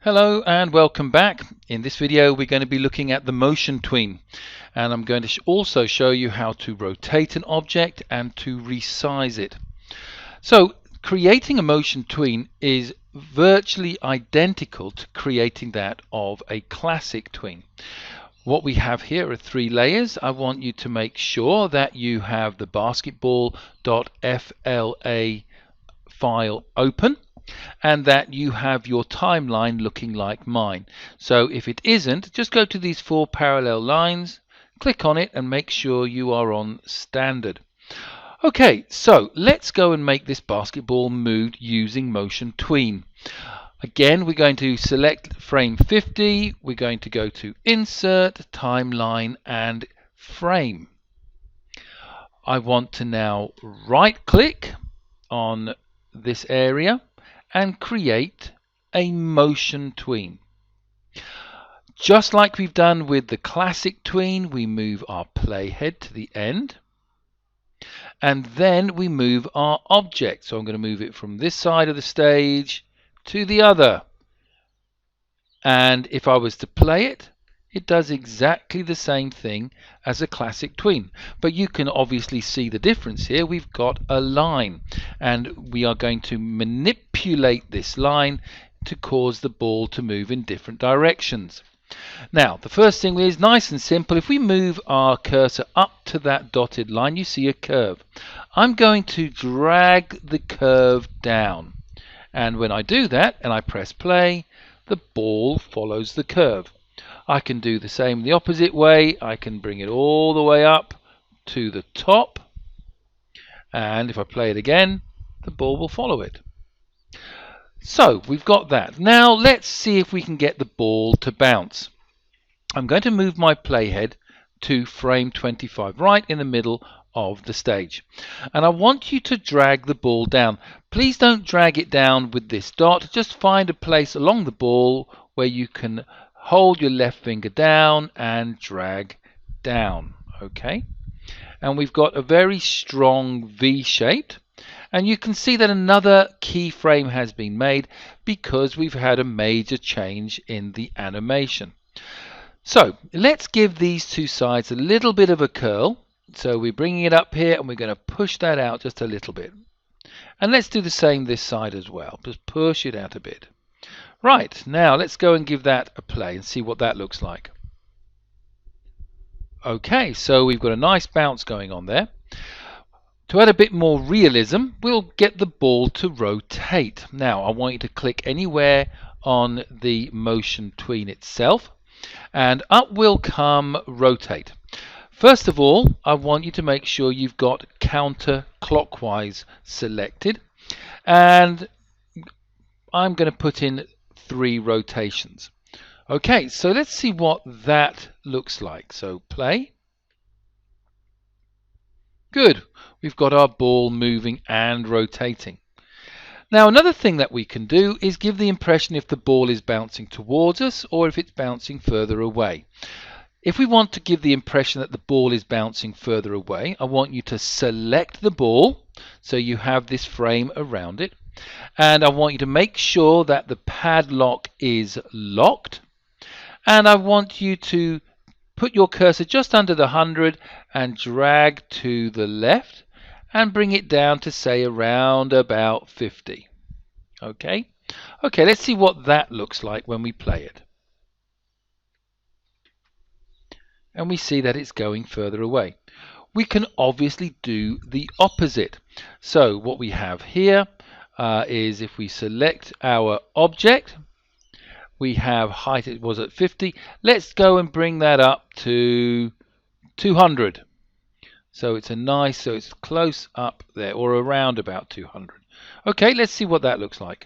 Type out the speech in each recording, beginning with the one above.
Hello and welcome back. In this video we're going to be looking at the motion tween, and I'm going to also show you how to rotate an object and to resize it. So creating a motion tween is virtually identical to creating that of a classic tween. What we have here are 3 layers. I want you to make sure that you have the basketball.fla file open, and that you have your timeline looking like mine. So if it isn't, just go to these 4 parallel lines, click on it and make sure you are on standard. Okay, so let's go and make this basketball move using motion tween. Again, we're going to select frame 50, we're going to go to insert, timeline and frame. I want to now right click on this area and create a motion tween. Just like we've done with the classic tween, we move our playhead to the end and then we move our object. So I'm going to move it from this side of the stage to the other, and if I was to play it, it does exactly the same thing as a classic tween, but you can obviously see the difference here. We've got a line and we are going to manipulate this line to cause the ball to move in different directions. Now the first thing is nice and simple. If we move our cursor up to that dotted line, you see a curve. I'm going to drag the curve down, and when I do that and I press play, the ball follows the curve. I can do the same the opposite way. I can bring it all the way up to the top, and if I play it again, the ball will follow it. So we've got that. Now let's see if we can get the ball to bounce. I'm going to move my playhead to frame 25, right in the middle of the stage, and I want you to drag the ball down. Please don't drag it down with this dot. Just find a place along the ball where you can hold your left finger down and drag down. Okay, and we've got a very strong V shape, and you can see that another keyframe has been made because we've had a major change in the animation. So let's give these 2 sides a little bit of a curl. So we're bringing it up here and we're going to push that out just a little bit, and let's do the same this side as well. Just push it out a bit. Right, now let's go and give that a play and see what that looks like. Okay, so we've got a nice bounce going on there. To add a bit more realism, we'll get the ball to rotate. Now I want you to click anywhere on the motion tween itself, and up will come rotate. First of all, I want you to make sure you've got counterclockwise selected, and I'm going to put in 3 rotations. Okay, so let's see what that looks like. So play. Good. We've got our ball moving and rotating. Now another thing that we can do is give the impression if the ball is bouncing towards us or if it's bouncing further away. If we want to give the impression that the ball is bouncing further away, I want you to select the ball so you have this frame around it, and I want you to make sure that the padlock is locked, and I want you to put your cursor just under the 100 and drag to the left and bring it down to say around about 50. Okay, let's see what that looks like when we play it. And we see that it's going further away. We can obviously do the opposite. So what we have here is if we select our object, we have height, it was at 50. Let's go and bring that up to 200. So it's so it's close up there, or around about 200. Okay, let's see what that looks like.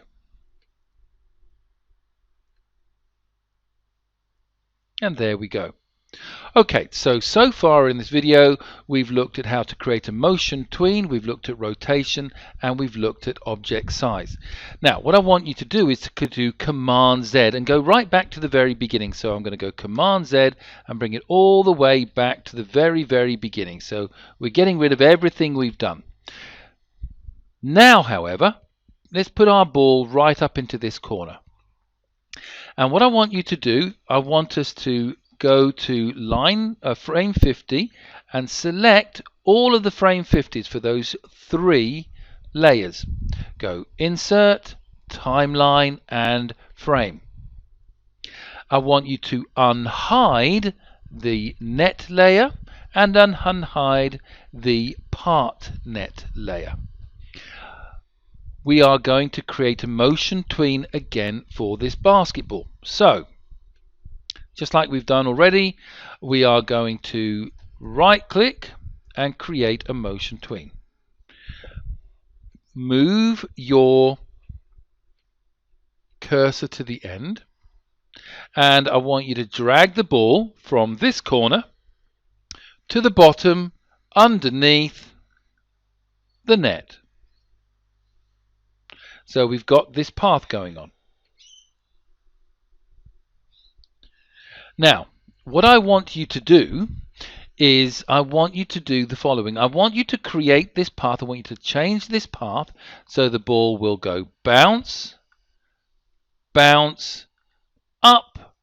And there we go. Okay, so far in this video we've looked at how to create a motion tween, we've looked at rotation, and we've looked at object size. Now what I want you to do is to do Command Z and go right back to the very beginning. So I'm going to go Command Z and bring it all the way back to the very beginning. So we're getting rid of everything we've done. Now however, let's put our ball right up into this corner. And what I want you to do, I want us to go to frame 50 and select all of the frame 50s for those 3 layers. Go Insert, Timeline, and Frame. I want you to unhide the net layer and unhide the part net layer. We are going to create a motion tween again for this basketball. So, just like we've done already, we are going to right click and create a motion tween. Move your cursor to the end, and I want you to drag the ball from this corner to the bottom underneath the net. So we've got this path going on. Now, what I want you to do is I want you to do the following. I want you to create this path. I want you to change this path so the ball will go bounce, bounce, up,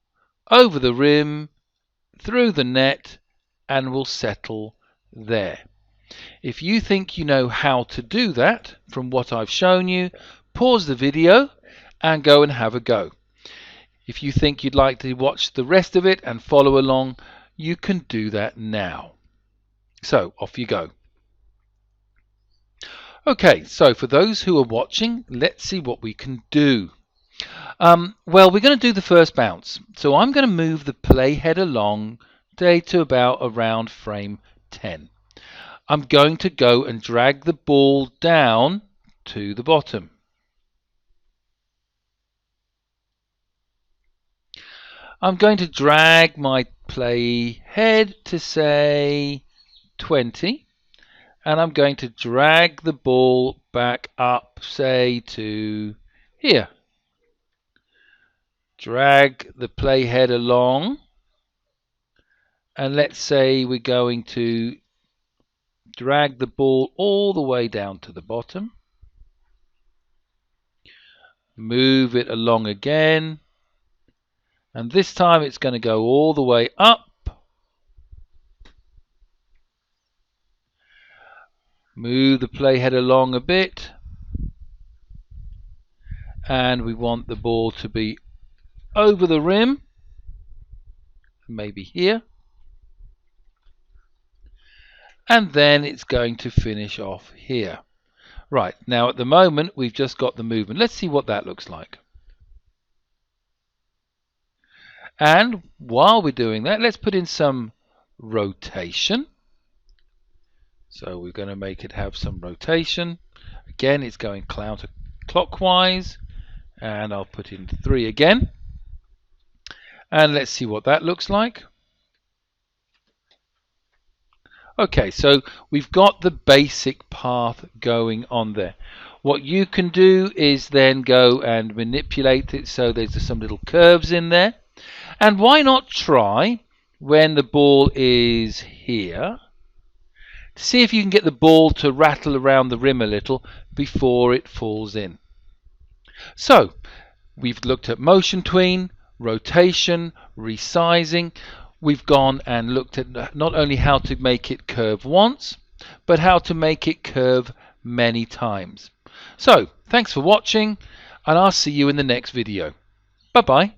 over the rim, through the net, and will settle there. If you think you know how to do that from what I've shown you, pause the video and go and have a go. If you think you'd like to watch the rest of it and follow along, you can do that now. So off you go. Okay, so for those who are watching, let's see what we can do. Well, we're going to do the first bounce. So I'm going to move the playhead along to about around frame 10. I'm going to go and drag the ball down to the bottom. I'm going to drag my playhead to say 20, and I'm going to drag the ball back up, say, to here. Drag the playhead along, and let's say we're going to drag the ball all the way down to the bottom. Move it along again, and this time it's going to go all the way up. Move the playhead along a bit, and we want the ball to be over the rim, maybe here, and then it's going to finish off here. Right, now at the moment we've just got the movement. Let's see what that looks like. And while we're doing that, let's put in some rotation. So we're going to make it have some rotation. Again, it's going counterclockwise, and I'll put in 3 again. And let's see what that looks like. Okay, so we've got the basic path going on there. What you can do is then go and manipulate it so there's some little curves in there. And why not try when the ball is here to see if you can get the ball to rattle around the rim a little before it falls in. So we've looked at motion tween, rotation, resizing. We've gone and looked at not only how to make it curve once, but how to make it curve many times. So thanks for watching, and I'll see you in the next video. Bye bye.